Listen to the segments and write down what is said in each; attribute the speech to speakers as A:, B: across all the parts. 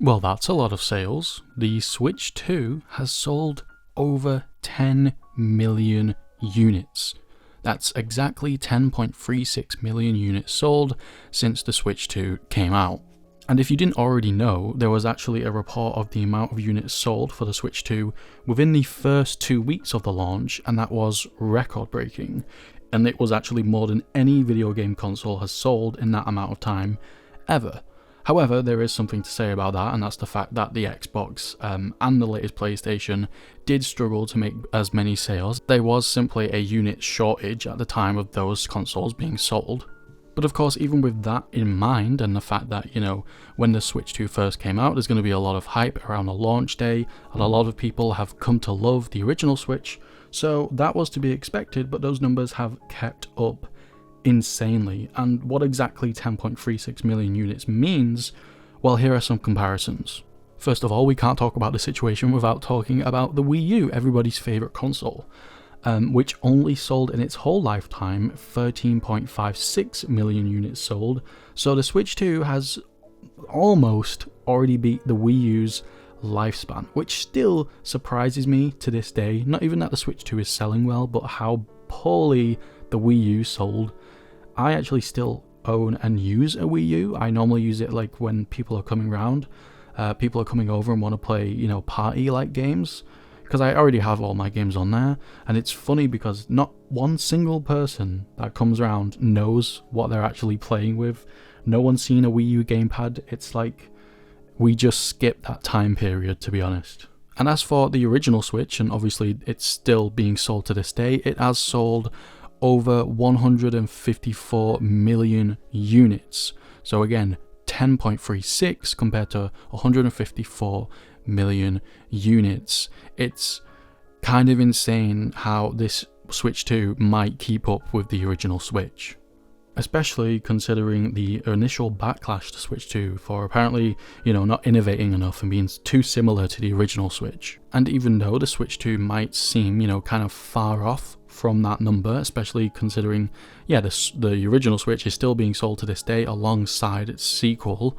A: Well, that's a lot of sales. The Switch 2 has sold over 10 million units. That's exactly 10.36 million units sold since the Switch 2 came out. And if you didn't already know, there was actually a report of the amount of units sold for the Switch 2 within the first 2 weeks of the launch, and that was record-breaking. And it was actually more than any video game console has sold in that amount of time ever. However, there is something to say about that, and that's the fact that the Xbox and the latest PlayStation did struggle to make as many sales. There was simply a unit shortage at the time of those consoles being sold. But of course, even with that in mind, and the fact that, when the Switch 2 first came out, there's going to be a lot of hype around the launch day, and a lot of people have come to love the original Switch, so that was to be expected, but those numbers have kept up insanely. And what exactly 10.36 million units means, well, here are some comparisons. First of all, we can't talk about the situation without talking about the Wii U, everybody's favourite console, which only sold in its whole lifetime 13.56 million units sold. So the Switch 2 has almost already beat the Wii U's lifespan, which still surprises me to this day. Not even that the Switch 2 is selling well, but how poorly the Wii U sold. I actually still own and use a Wii U. I normally use it like when people are coming around, people are coming over and want to play, party-like games, because I already have all my games on there. And it's funny because not one single person that comes around knows what they're actually playing with. No one's seen a Wii U gamepad. It's like we just skipped that time period, to be honest. And as for the original Switch, and obviously it's still being sold to this day, it has sold over 154 million units. So again, 10.36 compared to 154 million units. It's kind of insane how this Switch 2 might keep up with the original Switch, especially considering the initial backlash to Switch 2 for apparently, not innovating enough and being too similar to the original Switch. And even though the Switch 2 might seem, kind of far off from that number, especially considering, the original Switch is still being sold to this day alongside its sequel,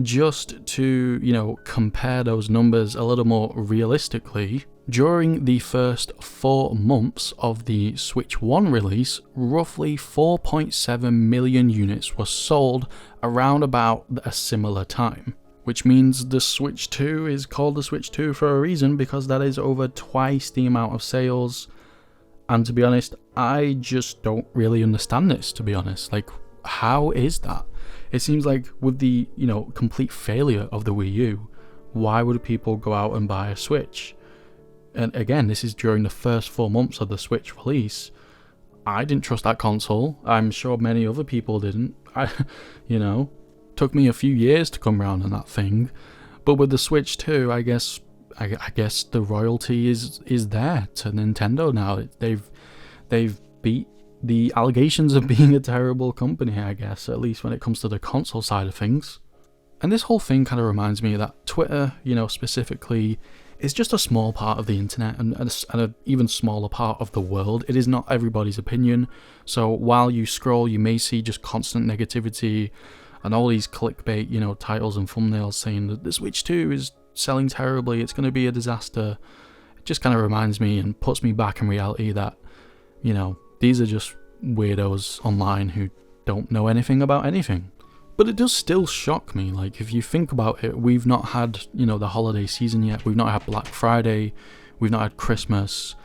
A: just to, compare those numbers a little more realistically, during the first 4 months of the Switch 1 release, roughly 4.7 million units were sold around about a similar time. Which means the Switch 2 is called the Switch 2 for a reason, because that is over twice the amount of sales. And to be honest, I just don't really understand this, to be honest. Like, how is that? It seems like with the, complete failure of the Wii U, why would people go out and buy a Switch? And again, this is during the first 4 months of the Switch release. I didn't trust that console. I'm sure many other people didn't. Took me a few years to come around on that thing. But with the Switch 2, I guess the royalty is there to Nintendo now. They've beat the allegations of being a terrible company, I guess, at least when it comes to the console side of things. And this whole thing kind of reminds me that Twitter, specifically, is just a small part of the internet and an even smaller part of the world. It is not everybody's opinion. So while you scroll, you may see just constant negativity and all these clickbait, titles and thumbnails saying that the Switch 2 is selling terribly, it's going to be a disaster. It just kind of reminds me and puts me back in reality that, these are just weirdos online who don't know anything about anything. But it does still shock me. Like, if you think about it, we've not had, the holiday season yet. We've not had Black Friday. We've not had Christmas.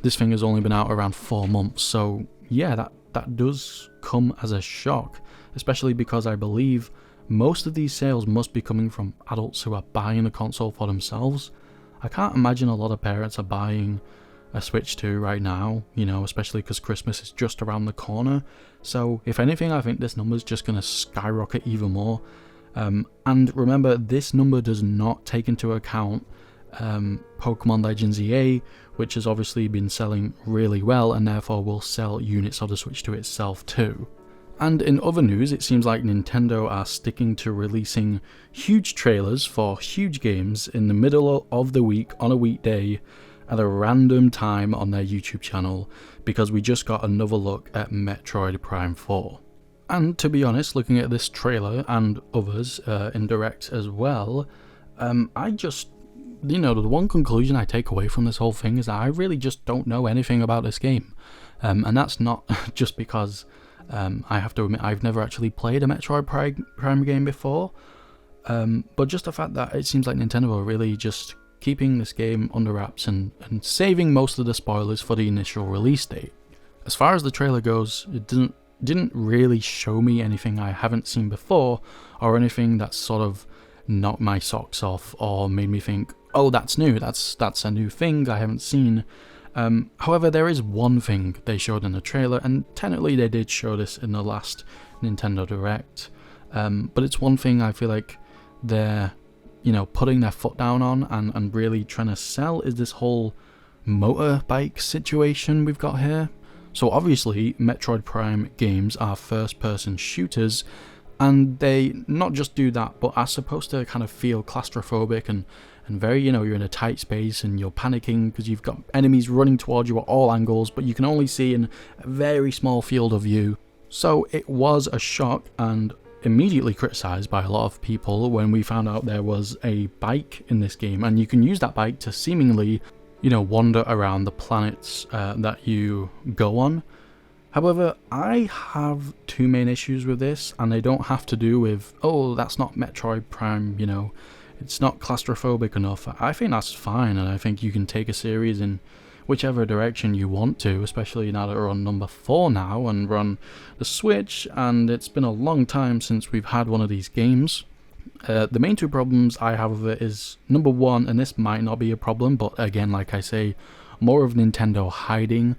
A: This thing has only been out around 4 months. So, yeah, that does come as a shock, especially because I believe most of these sales must be coming from adults who are buying the console for themselves. I can't imagine a lot of parents are buying a Switch 2 right now, especially because Christmas is just around the corner. So if anything, I think this number is just going to skyrocket even more. And remember, this number does not take into account Pokemon Legends EA, which has obviously been selling really well and therefore will sell units of the Switch 2 itself too. And in other news, it seems like Nintendo are sticking to releasing huge trailers for huge games in the middle of the week on a weekday at a random time on their YouTube channel, because we just got another look at Metroid Prime 4. And to be honest, looking at this trailer and others in Direct as well, I just, the one conclusion I take away from this whole thing is that I really just don't know anything about this game. And that's not just because I have to admit I've never actually played a Metroid Prime game before, but just the fact that it seems like Nintendo are really just keeping this game under wraps and saving most of the spoilers for the initial release date. As far as the trailer goes, it didn't really show me anything I haven't seen before, or anything that sort of knocked my socks off or made me think, oh, that's new, that's a new thing I haven't seen. However, there is one thing they showed in the trailer, and technically they did show this in the last Nintendo Direct, but it's one thing I feel like they're putting their foot down on and really trying to sell, is this whole motorbike situation we've got here. So obviously Metroid Prime games are first-person shooters, and they not just do that, but are supposed to kind of feel claustrophobic and very, you're in a tight space and you're panicking because you've got enemies running towards you at all angles, but you can only see in a very small field of view. So it was a shock and immediately criticized by a lot of people when we found out there was a bike in this game, and you can use that bike to seemingly wander around the planets that you go on. However, I have two main issues with this, and they don't have to do with, oh, that's not Metroid Prime, it's not claustrophobic enough. I think that's fine, and I think you can take a series in whichever direction you want to, especially now that we're on number 4 now and we're on the Switch, and it's been a long time since we've had one of these games. The main two problems I have with it is, number one, and this might not be a problem, but again, like I say, more of Nintendo hiding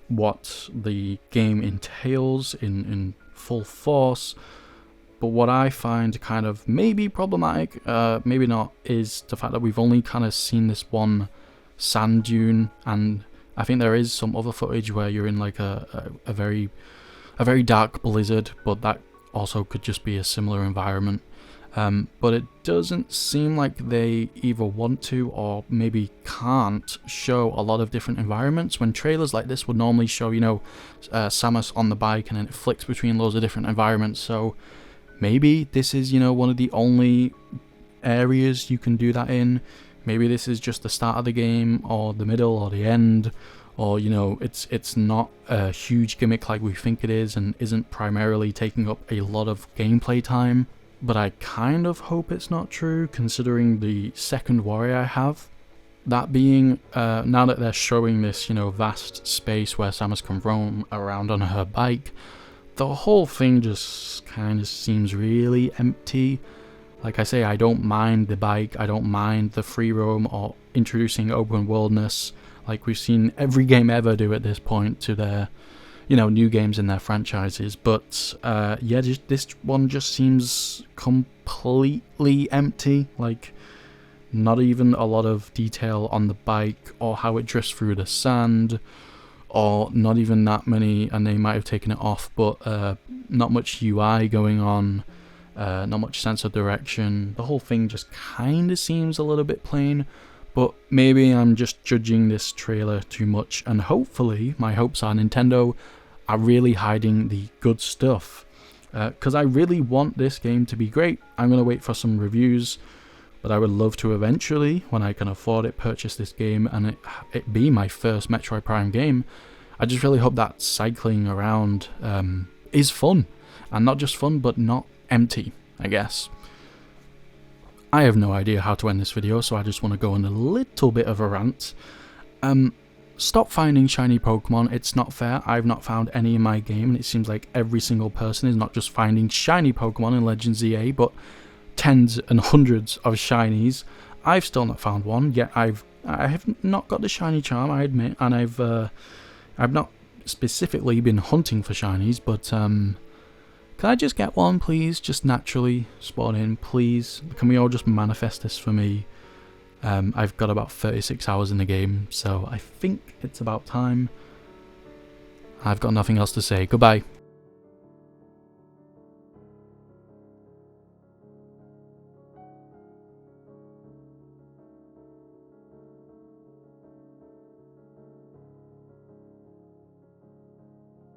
A: what the game entails in full force. But what I find kind of maybe problematic, maybe not, is the fact that we've only kind of seen this one sand dune, and I think there is some other footage where you're in like a very dark blizzard, but that also could just be a similar environment. But it doesn't seem like they either want to or maybe can't show a lot of different environments, when trailers like this would normally show, Samus on the bike and then it flicks between loads of different environments. So maybe this is, one of the only areas you can do that in. Maybe this is just the start of the game, or the middle, or the end, or it's not a huge gimmick like we think it is, and isn't primarily taking up a lot of gameplay time. But I kind of hope it's not true, considering the second worry I have. That being, now that they're showing this, vast space where Samus can roam around on her bike, the whole thing just kind of seems really empty. Like I say, I don't mind the bike, I don't mind the free roam or introducing open worldness like we've seen every game ever do at this point to their, new games in their franchises. But yeah, this one just seems completely empty. Like, not even a lot of detail on the bike or how it drifts through the sand, or not even that many, and they might have taken it off, but not much UI going on. Not much sense of direction. The whole thing just kind of seems a little bit plain, but maybe I'm just judging this trailer too much, and hopefully my hopes are Nintendo are really hiding the good stuff, because I really want this game to be great. I'm going to wait for some reviews, but I would love to eventually, when I can afford it, purchase this game and it be my first Metroid Prime game. I just really hope that cycling around is fun, and not just fun, but not empty, I guess. I have no idea how to end this video, so I just want to go on a little bit of a rant. Stop finding shiny Pokemon, it's not fair. I've not found any in my game, and it seems like every single person is not just finding shiny Pokemon in Legends EA, but tens and hundreds of shinies. I've still not found one, yet I have not got the shiny charm, I admit, and I've not specifically been hunting for shinies, but can I just get one, please? Just naturally spawn in, please. Can we all just manifest this for me? I've got about 36 hours in the game, so I think it's about time. I've got nothing else to say. Goodbye.